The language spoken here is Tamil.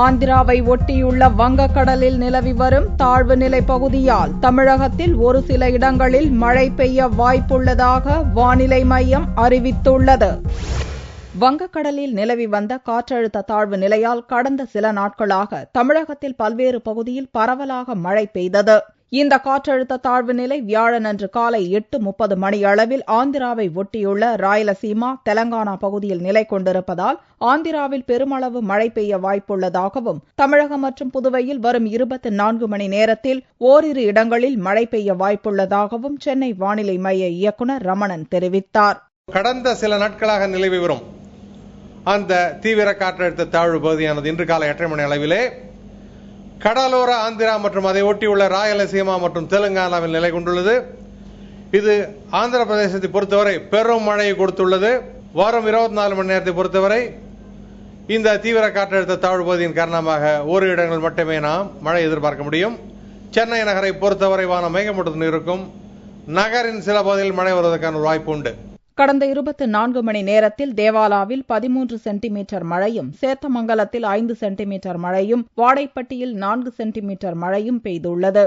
ஆந்திராவை ஒட்டியுள்ள வங்கக்கடலில் நிலவி வரும் தாழ்வு நிலை பகுதியால் தமிழகத்தில் ஒரு சில இடங்களில் மழை பெய்ய வாய்ப்புள்ளதாக வானிலை மையம் அறிவித்துள்ளது. வங்கக்கடலில் நிலவி வந்த காற்றழுத்த தாழ்வு நிலையால் கடந்த சில நாட்களாக தமிழகத்தில் பல்வேறு பகுதியில் பரவலாக மழை பெய்தது. இந்த காற்றழுத்த தாழ்வு நிலை வியாழனன்று காலை 8:30 மணியளவில் ஆந்திராவை ஒட்டியுள்ள ராயலசீமா, தெலங்கானா பகுதியில் நிலை கொண்டிருப்பதால் ஆந்திராவில் பெருமளவு மழை பெய்ய வாய்ப்புள்ளதாகவும், தமிழகம் மற்றும் புதுவையில் வரும் 24 மணி நேரத்தில் ஓரிரு இடங்களில் மழை பெய்ய வாய்ப்புள்ளதாகவும் சென்னை வானிலை மைய இயக்குநர் ரமணன் தெரிவித்தார். கடந்த சில நாட்களாக நிலவி வரும் அந்த தீவிர காற்றழுத்த தாழ்வு பகுதியானது இன்று காலை 8:30 மணி அளவிலே கடலோர ஆந்திரா மற்றும் அதை ஒட்டியுள்ள ராயலசீமா மற்றும் தெலுங்கானாவில் நிலை கொண்டுள்ளது. இது ஆந்திர பிரதேசத்தை பொறுத்தவரை பெரும் மழையை கொடுத்துள்ளது. வரும் 24 மணி நேரத்தை பொறுத்தவரை இந்த தீவிர காற்றழுத்த தாழ்வு பகுதியின் காரணமாக ஒரு இடங்கள் மட்டுமே நாம் மழை எதிர்பார்க்க முடியும். சென்னை நகரை பொறுத்தவரை வானம் மேகமூட்டத்துடன் இருக்கும். நகரின் சில பகுதிகளில் மழை வருவதற்கான வாய்ப்பு உண்டு. கடந்த 24 மணி நேரத்தில் தேவாலாவில் 13 சென்டிமீட்டர் மழையும், சேத்தமங்கலத்தில் 5 சென்டிமீட்டர் மழையும், வாடைப்பட்டியில் 4 சென்டிமீட்டர் மழையும் பெய்துள்ளது.